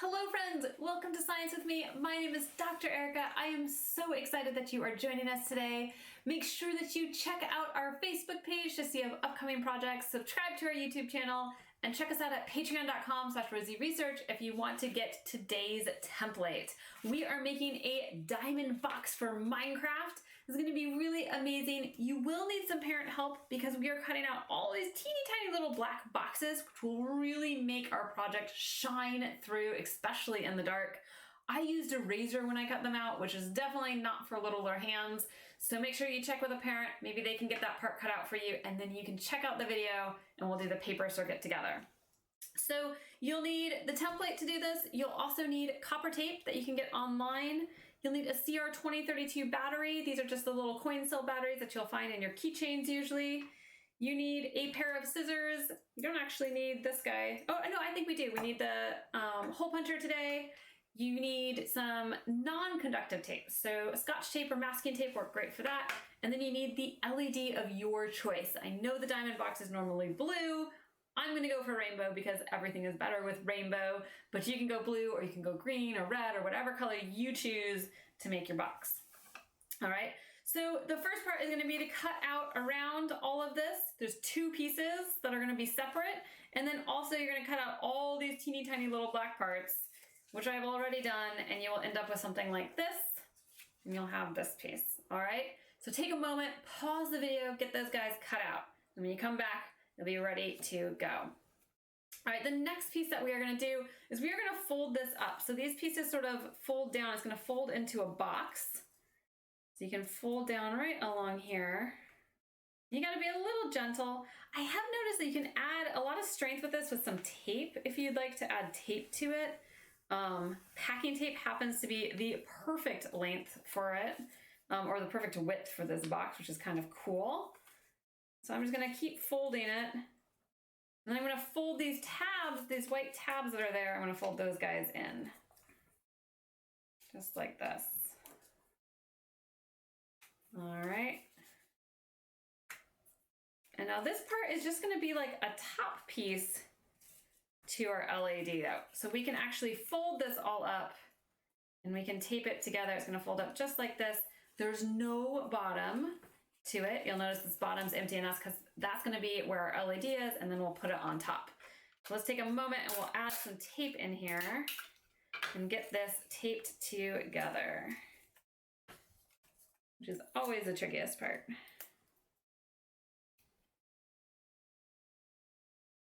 Hello friends, welcome to Science with me. My name is Dr. Erica. I am so excited that you are joining us today. Make sure that you check out our Facebook page to see upcoming projects, subscribe to our YouTube channel, and check us out at patreon.com/rosieresearch if you want to get today's template. We are making a diamond box for Minecraft. It's going to be really amazing. You will need some parent help because we are cutting out all these teeny tiny little black boxes, which will really make our project shine through, especially in the dark. I used a razor when I cut them out, which is definitely not for littler hands. So make sure you check with a parent. Maybe they can get that part cut out for you, and then you can check out the video and we'll do the paper circuit together. So you'll need the template to do this. You'll also need copper tape that you can get online. You'll need a CR2032 battery. These are just the little coin cell batteries that you'll find in your keychains usually. You need a pair of scissors. You don't actually need this guy. Oh, no, I think we do. We need the hole puncher today. You need some non-conductive tape. So Scotch tape or masking tape work great for that. And then you need the LED of your choice. I know the diamond box is normally blue. I'm gonna go for rainbow because everything is better with rainbow, but you can go blue or you can go green or red or whatever color you choose to make your box. All right, so the first part is gonna be to cut out around all of this. There's two pieces that are gonna be separate, and then also you're gonna cut out all these teeny tiny little black parts, which I've already done, and you will end up with something like this, and you'll have this piece, all right? So take a moment, pause the video, get those guys cut out, and when you come back, you'll be ready to go. All right, the next piece that we are gonna do is we are gonna fold this up. So these pieces sort of fold down. It's gonna fold into a box. So you can fold down right along here. You gotta be a little gentle. I have noticed that you can add a lot of strength with this with some tape if you'd like to add tape to it. Packing tape happens to be the perfect length for it, or the perfect width for this box, which is kind of cool. So I'm just gonna keep folding it. And then I'm gonna fold these tabs, these white tabs that are there, I'm gonna fold those guys in. Just like this. All right. And now this part is just gonna be like a top piece to our LED though. So we can actually fold this all up and we can tape it together. It's gonna fold up just like this. There's no bottom to it. You'll notice this bottom's empty, and that's because that's going to be where our LED is, and then we'll put it on top. So let's take a moment and we'll add some tape in here and get this taped together, which is always the trickiest part.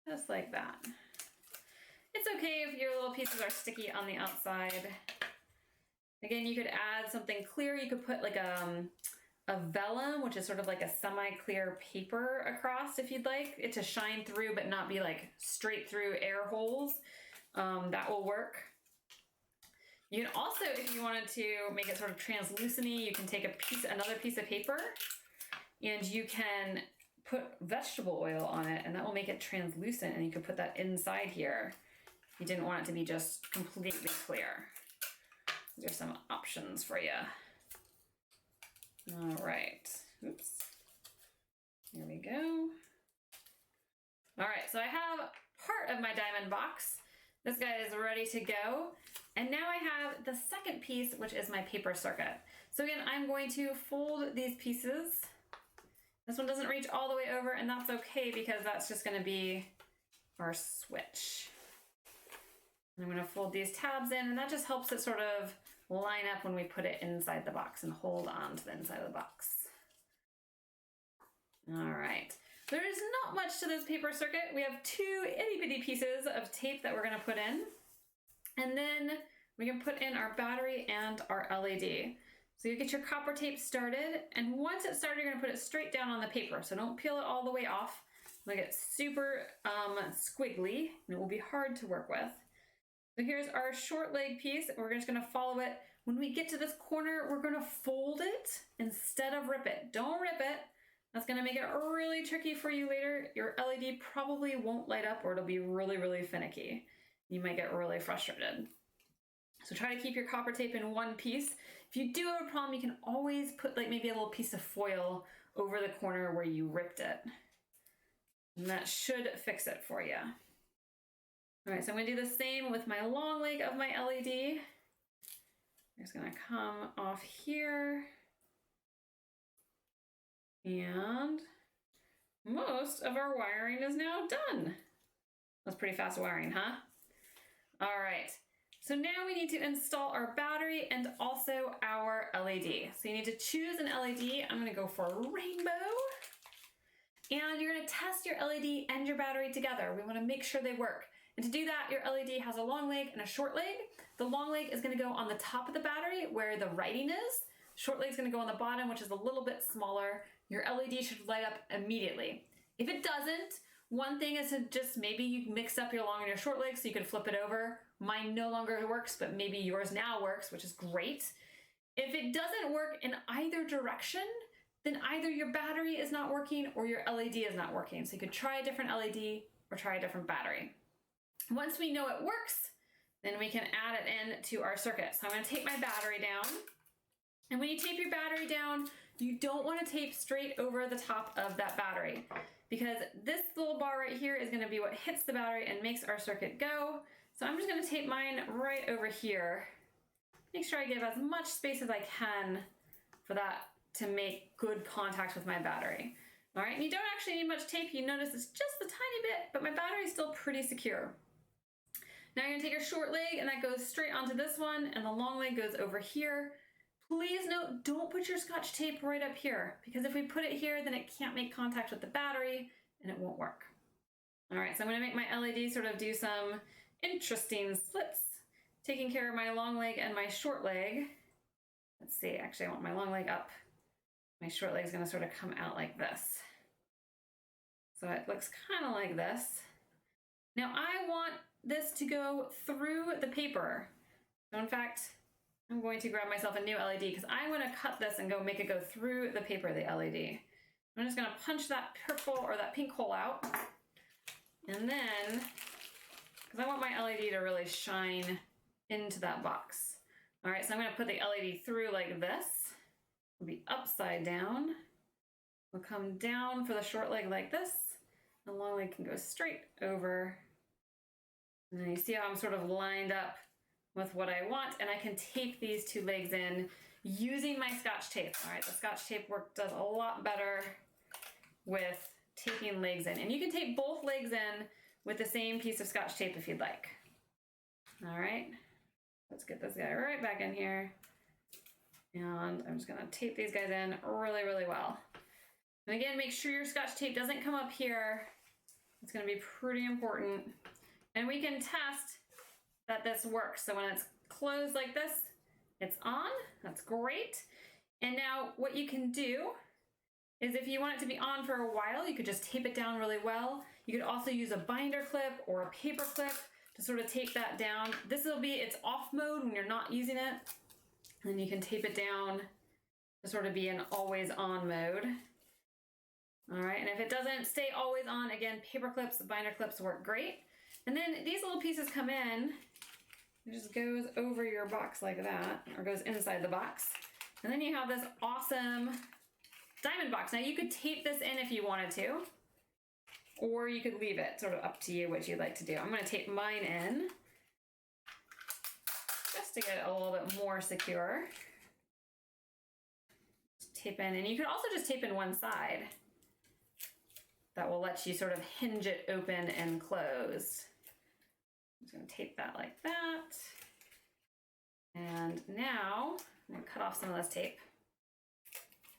Just like that. It's okay if your little pieces are sticky on the outside. Again, you could add something clear. You could put like a vellum, which is sort of like a semi-clear paper across if you'd like it to shine through but not be like straight through air holes. That will work. You can also, if you wanted to make it sort of translucent-y, you can take another piece of paper and you can put vegetable oil on it, and that will make it translucent, and you could put that inside here if you didn't want it to be just completely clear. These are some options for you. All right, oops, here we go. All right, so I have part of my diamond box. This guy is ready to go. And now I have the second piece, which is my paper circuit. So again, I'm going to fold these pieces. This one doesn't reach all the way over, and that's okay because that's just gonna be our switch. And I'm gonna fold these tabs in, and that just helps it sort of line up when we put it inside the box and hold on to the inside of the box. All right, there's not much to this paper circuit. We have two itty bitty pieces of tape that we're gonna put in, and then we can put in our battery and our LED. So you get your copper tape started, and once it's started, you're gonna put it straight down on the paper. So don't peel it all the way off. It'll get super squiggly, and it will be hard to work with. So here's our short leg piece. We're just gonna follow it. When we get to this corner, we're gonna fold it instead of rip it. Don't rip it. That's gonna make it really tricky for you later. Your LED probably won't light up, or it'll be really, really finicky. You might get really frustrated. So try to keep your copper tape in one piece. If you do have a problem, you can always put like maybe a little piece of foil over the corner where you ripped it. And that should fix it for you. All right, so I'm gonna do the same with my long leg of my LED. It's gonna come off here. And most of our wiring is now done. That's pretty fast wiring, huh? All right, so now we need to install our battery and also our LED. So you need to choose an LED. I'm gonna go for a rainbow. And you're gonna test your LED and your battery together. We wanna make sure they work. And to do that, your LED has a long leg and a short leg. The long leg is gonna go on the top of the battery where the writing is. Short leg is gonna go on the bottom, which is a little bit smaller. Your LED should light up immediately. If it doesn't, one thing is to just maybe you mix up your long and your short leg so you could flip it over. Mine no longer works, but maybe yours now works, which is great. If it doesn't work in either direction, then either your battery is not working or your LED is not working. So you could try a different LED or try a different battery. Once we know it works, then we can add it in to our circuit. So I'm gonna tape my battery down. And when you tape your battery down, you don't wanna tape straight over the top of that battery because this little bar right here is gonna be what hits the battery and makes our circuit go. So I'm just gonna tape mine right over here. Make sure I give as much space as I can for that to make good contact with my battery. All right, and you don't actually need much tape. You notice it's just a tiny bit, but my battery is still pretty secure. Now you're gonna take your short leg and that goes straight onto this one and the long leg goes over here. Please note, don't put your Scotch tape right up here because if we put it here, then it can't make contact with the battery and it won't work. All right, so I'm gonna make my LED sort of do some interesting splits, taking care of my long leg and my short leg. Let's see, actually I want my long leg up. My short leg is gonna sort of come out like this. So it looks kind of like this. Now I want this to go through the paper. So in fact, I'm going to grab myself a new LED because I want to cut this and go make it go through the paper, the LED. I'm just going to punch that purple or that pink hole out. And then, because I want my LED to really shine into that box. All right, so I'm going to put the LED through like this. It'll be upside down. We'll come down for the short leg like this. The long leg can go straight over. And then you see how I'm sort of lined up with what I want, and I can tape these two legs in using my Scotch tape. All right, the Scotch tape work does a lot better with taping legs in. And you can tape both legs in with the same piece of Scotch tape if you'd like. All right, let's get this guy right back in here. And I'm just gonna tape these guys in really, really well. And again, make sure your Scotch tape doesn't come up here. It's gonna be pretty important. And we can test that this works. So when it's closed like this, it's on, that's great. And now what you can do is if you want it to be on for a while, you could just tape it down really well. You could also use a binder clip or a paper clip to sort of tape that down. This will be its off mode when you're not using it. And then you can tape it down to sort of be in always on mode. All right, and if it doesn't stay always on, again, paper clips, binder clips work great. And then these little pieces come in, it just goes over your box like that, or goes inside the box. And then you have this awesome diamond box. Now you could tape this in if you wanted to, or you could leave it, sort of up to you what you'd like to do. I'm gonna tape mine in, just to get it a little bit more secure. Just tape in, and you could also just tape in one side. That will let you sort of hinge it open and close. I'm just gonna tape that like that. And now I'm gonna cut off some of this tape.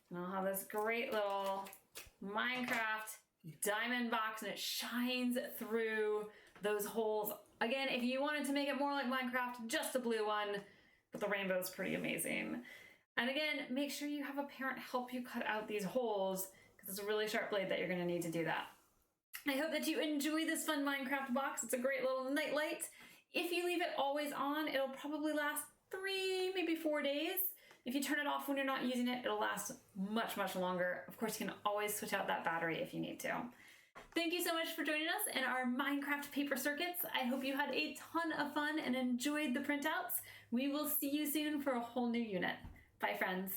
And I'll have this great little Minecraft diamond box and it shines through those holes. Again, if you wanted to make it more like Minecraft, just a blue one, but the rainbow is pretty amazing. And again, make sure you have a parent help you cut out these holes because it's a really sharp blade that you're gonna need to do that. I hope that you enjoy this fun Minecraft box. It's a great little night light. If you leave it always on, it'll probably last 3, maybe 4 days. If you turn it off when you're not using it, it'll last much, much longer. Of course, you can always switch out that battery if you need to. Thank you so much for joining us in our Minecraft paper circuits. I hope you had a ton of fun and enjoyed the printouts. We will see you soon for a whole new unit. Bye, friends.